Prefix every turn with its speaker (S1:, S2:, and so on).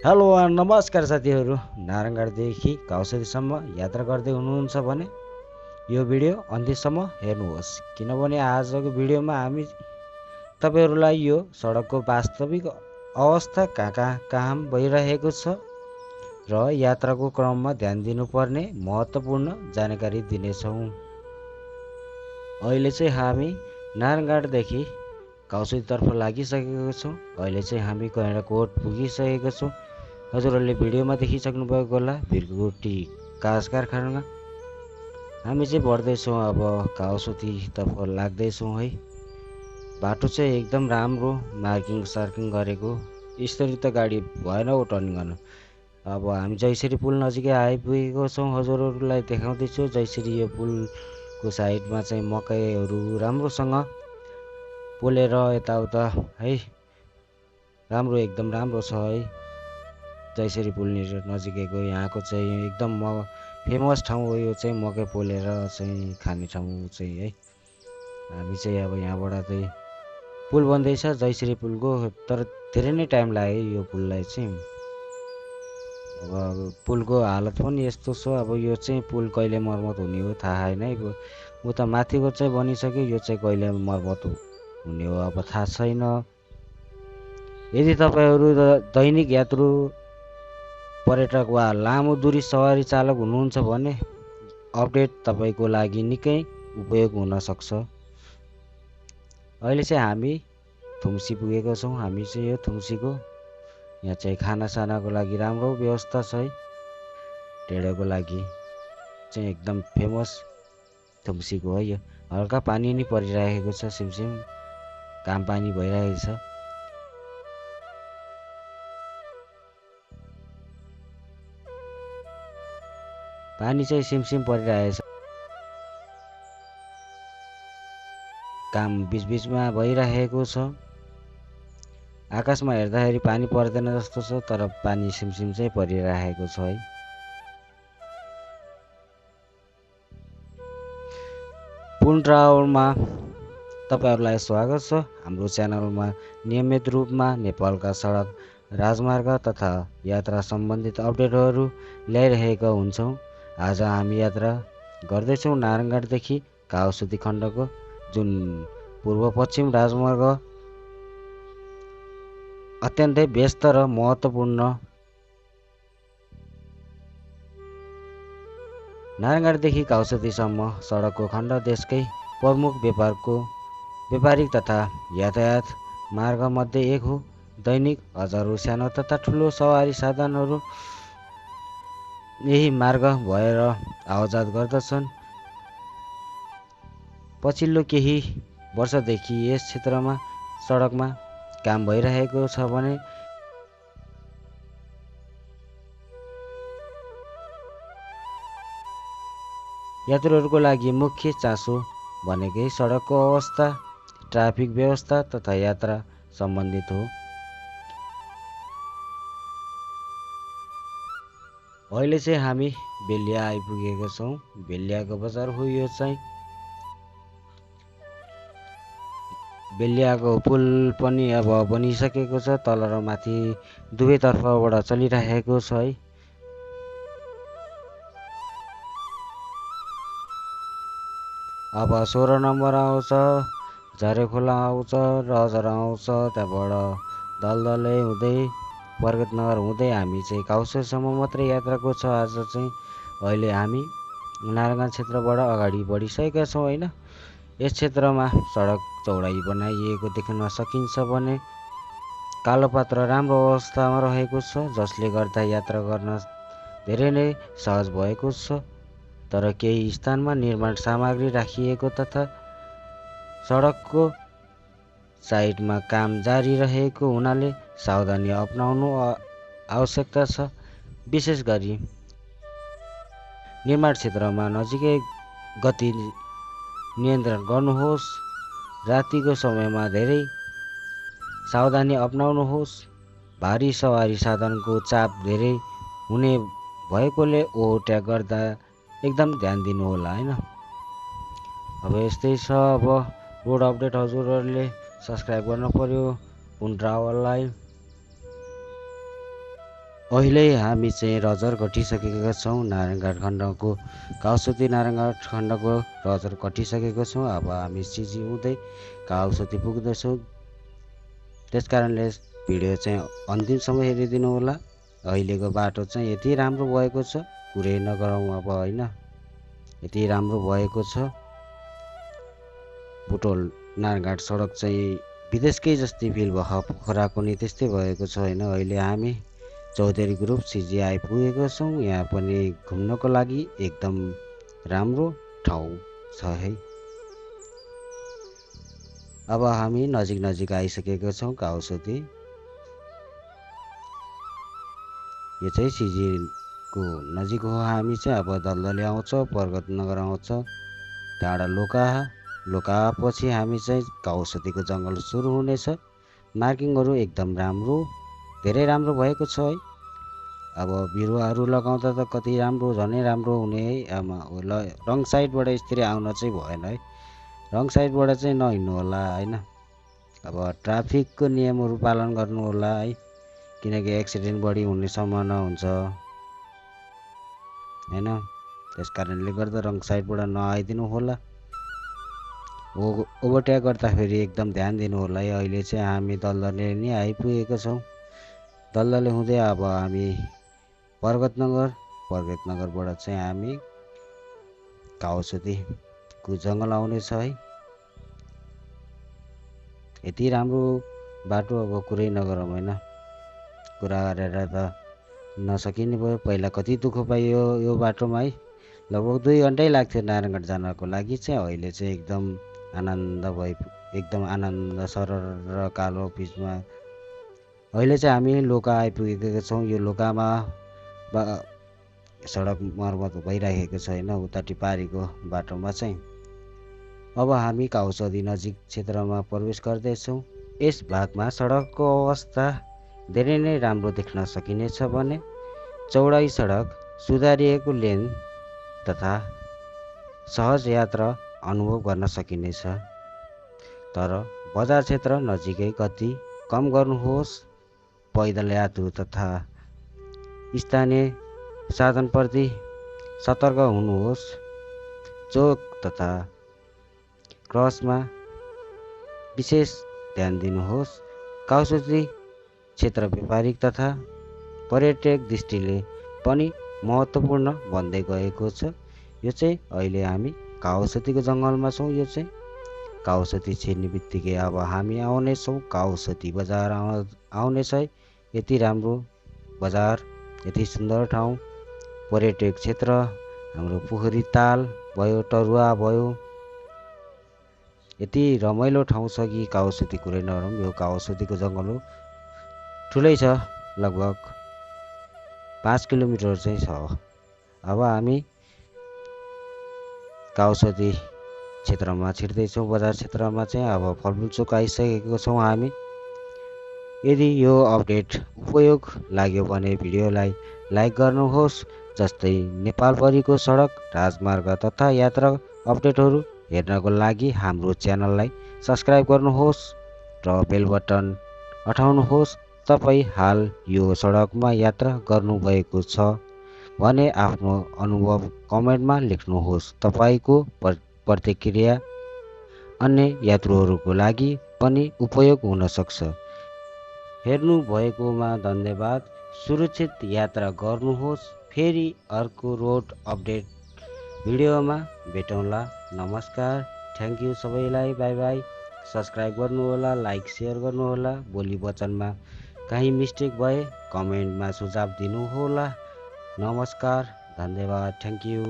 S1: Hello नमस्कार साथीहरू। नारायणगढदेखि काउसरीसम्म यात्रा गर्दै हुनुहुन्छ भने यो भिडियो अन्त्यसम्म हेर्नुहोस्, किनभने आजको भिडियोमा हामी तपाईँहरूलाई यो सडकको वास्तविक अवस्था कहाँ भइरहेको छ र यात्राको क्रममा ध्यान दिनुपर्ने महत्त्वपूर्ण जानकारी दिनेछौँ। अहिले चाहिँ हामी नारायणगढदेखि काउसरीतर्फ लागिसकेको छौँ। अहिले चाहिँ हामी गैँडाकोट पुगिसकेको छौँ। हजुरहरूले भिडियोमा देखिसक्नु भएको होला भिरकुटी कागज कारखानामा हामी चाहिँ बढ्दैछौँ। अब काउसरीतर्फ लाग्दैछौँ है। बाटो चाहिँ एकदम राम्रो, मार्किङ गरेको, यसरी त गाडी भएन हो टर्निङ गर्नु। अब हामी जयश्री पुल नजिकै आइपुगेको छौँ। हजुरहरूलाई देखाउँदैछु जयश्री यो पुलको साइडमा चाहिँ मकैहरू राम्रोसँग पोलेर यताउता है, राम्रो एकदम राम्रो छ है। जयश्री पुल नजिकैको यहाँको चाहिँ एकदम फेमस ठाउँ हो। यो चाहिँ मकै पोलेर चाहिँ खाने ठाउँ चाहिँ है। हामी चाहिँ अब यहाँबाट चाहिँ पुल बन्दैछ जयश्री पुलको, तर धेरै नै टाइम लाग्यो यो पुललाई चाहिँ। अब पुलको हालत पनि यस्तो छ। अब यो चाहिँ पुल कहिले मर्मत हुने हो थाहा छैन है। उता माथिको चाहिँ बनिसक्यो, यो चाहिँ कहिले मर्मत हुने हो अब थाहा छैन। यदि तपाईँहरू दैनिक यात्रु, पर्यटक वा लामो दूरी सवारी चालक हुनुहुन्छ भने अपडेट तपाईँको लागि निकै उपयोग हुन सक्छ। अहिले चाहिँ हामी थुम्सी पुगेको छौँ। हामी चाहिँ यो थुम्सीको यहाँ चाहिँ खानासानाको लागि राम्रो व्यवस्था छ है। ढेँडोको लागि चाहिँ एकदम फेमस थुम्सीको है। यो हल्का पानी नै परिरहेको छ, सिमसिम काम पानी भइरहेको छ। पानी चाहिँ सिमसिम परिरहेछ, काम बिचबिचमा भइरहेको छ। आकाशमा हेर्दाखेरि पानी पर्दैन जस्तो छ, तर पानी सिमसिम चाहिँ परिरहेको छ है। पुन ट्राभलमा तपाईँहरूलाई स्वागत छ। हाम्रो च्यानलमा नियमित रूपमा नेपालका सडक, राजमार्ग तथा यात्रा सम्बन्धित अपडेटहरू ल्याइरहेका हुन्छौँ। आज हामी यात्रा गर्दैछौँ नारायणगढदेखि काउसरी खण्डको जुन पूर्व पश्चिम राजमार्ग अत्यन्तै व्यस्त र महत्त्वपूर्ण। नारायणगढदेखि काउसरीसम्म सडकको खण्ड देशकै प्रमुख व्यापारिक तथा यातायात मार्गमध्ये एक हो। दैनिक हजारौँ सानो तथा ठुलो सवारी साधनहरू यही मार्ग भएर आवाजात गर्दछन्। पछिल्लो केही वर्षदेखि यस क्षेत्रमा सडकमा काम भइरहेको छ भने यात्रुहरूको लागि मुख्य चासो भनेकै सडकको अवस्था, ट्राफिक व्यवस्था तथा यात्रा सम्बन्धित हो। अहिले चाहिँ हामी बेलिया आइपुगेका छौँ। बेलियाको बजार हो यो चाहिँ। बेलियाको पुल पनि अब बनिसकेको छ, तल र माथि दुवैतर्फबाट चलिरहेको छ है। अब 16 नम्बर आउँछ, झरेखोला आउँछ, रजर आउँछ, त्यहाँबाट दलदलै हुँदै बरगतनगर हुँदै हामी चाहिँ काउसरीसम्म मात्रै यात्राको छ आज चाहिँ। अहिले हामी नारायणगढ क्षेत्रबाट अगाडि बढिसकेका छौँ होइन। यस क्षेत्रमा सडक चौडाइ बनाइएको देख्न सकिन्छ भने कालोपात्र राम्रो अवस्थामा रहेको छ, जसले गर्दा यात्रा गर्न धेरै नै सहज भएको छ। तर केही स्थानमा निर्माण सामग्री राखिएको तथा सडकको साइडमा काम जारी रहेको हुनाले सावधानी अपनाउनु आवश्यकता छ। विशेष गरी निर्माण क्षेत्रमा नजिकै गति नियन्त्रण गर्नुहोस्। रातिको समयमा धेरै सावधानी अपनाउनुहोस्। भारी सवारी साधनको चाप धेरै हुने भएकोले ओभरटेक गर्दा एकदम ध्यान दिनुहोला होइन। अब यस्तै छ। अब रोड अपडेट हजुरहरूले सब्सक्राइब गर्नु पर्यो पुन ट्राभललाई। अहिले हामी चाहिँ रजर कटिसकेका छौँ। नारायणघाट खण्डको काउसती नारायणघाट खण्डको रजर कटिसकेको छौँ। अब हामी सिजी हुँदै काउसती पुग्दैछौँ। त्यसकारणले भिडियो चाहिँ अन्तिमसम्म हेरिदिनु होला। अहिलेको बाटो चाहिँ यति राम्रो भएको छ, कुरै नगरौँ अब होइन। यति राम्रो भएको छ। बुटोल नारायणघाट सडक चाहिँ विदेशकै जस्तै फिल भयो। पोखराको नि त्यस्तै भएको छ होइन। अहिले हामी चौधरी ग्रुप सिजी आइपुगेको छौँ। यहाँ पनि घुम्नको लागि एकदम राम्रो ठाउँ छ है। अब हामी नजिक आइसकेका छौँ काउसती। यो चाहिँ सिजीको नजिक हो। हामी चाहिँ अब दलदले आउँछ, पर्वतनगर आउँछ, टाढा लोकापछि हामी चाहिँ काउसतीको जङ्गल सुरु हुनेछ। मार्किङहरू एकदम राम्रो, धेरै राम्रो भएको छ है। अब बिरुवाहरू लगाउँदा त कति राम्रो, झनै राम्रो हुने है। रङ साइडबाट यसरी आउन चाहिँ भएन है। रङ साइडबाट चाहिँ नहिँड्नु होला होइन। अब ट्राफिकको नियमहरू पालन गर्नु होला है, किनकि एक्सिडेन्ट बढी हुने सम्भावना हुन्छ होइन। त्यस कारणले गर्दा रङ साइडबाट नआइदिनु होला। ओभरटेक गर्दाखेरि एकदम ध्यान दिनु होला है। अहिले चाहिँ हामी दलदले नै आइपुगेका छौँ। दलदले हुँदै अब हामी पर्वतनगरबाट चाहिँ हामी काउसतीको जङ्गल आउनेछ है। यति राम्रो बाटो अब कुरै नगरौँ होइन। कुरा गरेर त नसकिने भयो। पहिला कति दुःख पाइयो यो बाटोमा है। लगभग 2 घन्टै लाग्थ्यो नारायणघाट जानको लागि चाहिँ। अहिले चाहिँ एकदम आनन्द सरर र कालो पिचमा अहिले चाहिँ हामी लोका आइपुगेका छौँ। यो लोकामा सडक मर्मत भइरहेको छ होइन, उता टिपारीको बाटोमा चाहिँ। अब हामी काउसती नजिक क्षेत्रमा प्रवेश गर्दैछौँ। यस भागमा सडकको अवस्था धेरै नै राम्रो देख्न सकिनेछ भने चौडाइ सडक, सुधारिएको लेन तथा सहज यात्रा अनुभव गर्न सकिनेछ। तर बजार क्षेत्र नजिकै गति कम गर्नुहोस्। पैदल यात्रु तथा स्थानीय साधनप्रति सतर्क हुनुहोस्। चोक तथा क्रसमा विशेष ध्यान दिनुहोस्। काउसती क्षेत्र व्यापारिक तथा पर्यटक दृष्टिले पनि महत्त्वपूर्ण बन्दै गएको छ। यो चाहिँ अहिले हामी काउसतीको जङ्गलमा छौँ। यो चाहिँ काउसती छिर्ने बित्तिकै अब हामी आउनेछौँ काउसती बजार आउनेछ है। यति राम्रो बजार, यति सुन्दर ठाउँ, पर्यटक क्षेत्र, हाम्रो पोखरी ताल भयो, टरुवा भयो, यति रमाइलो ठाउँ छ कि काउसती कुरै नरौँ। यो काउसतीको जङ्गल हो, ठुलै छ, लगभग 5 किलोमिटर चाहिँ छ। अब हामी काउसती क्षेत्रमा छिर्दैछौँ। बजार क्षेत्रमा चाहिँ अब फलफुल चोक आइसकेको छौँ हामी। यदि यो अपडेट उपयोग लाग्यो भने भिडियोलाई लाइक गर्नुहोस्। जस्तै नेपालभरिको सडक, राजमार्ग तथा यात्रा अपडेटहरू हेर्नको लागि हाम्रो च्यानललाई सब्स्क्राइब गर्नुहोस् र बेल बटन अठाउनुहोस्। तपाईँ हाल यो सडकमा यात्रा गर्नुभएको छ भने आफ्नो अनुभव कमेन्टमा लेख्नुहोस्। तपाईँको प्रतिक्रिया अन्य यात्रुहरूको लागि पनि उपयोग हुन सक्छ। हेर्नु भएकोमा धन्यवाद। सुरक्षित यात्रा गर्नुहोस्। फेरि अर्को रोड अपडेट भिडियोमा भेटौँला। नमस्कार, थ्याङ्क यू सबैलाई, बाई बाई। सब्स्क्राइब गर्नुहोला, लाइक सेयर गर्नुहोला। बोली वचनमा कहीँ मिस्टेक भए कमेन्टमा सुझाव दिनुहोला। नमस्कार, धन्यवाद, थ्याङ्क यू।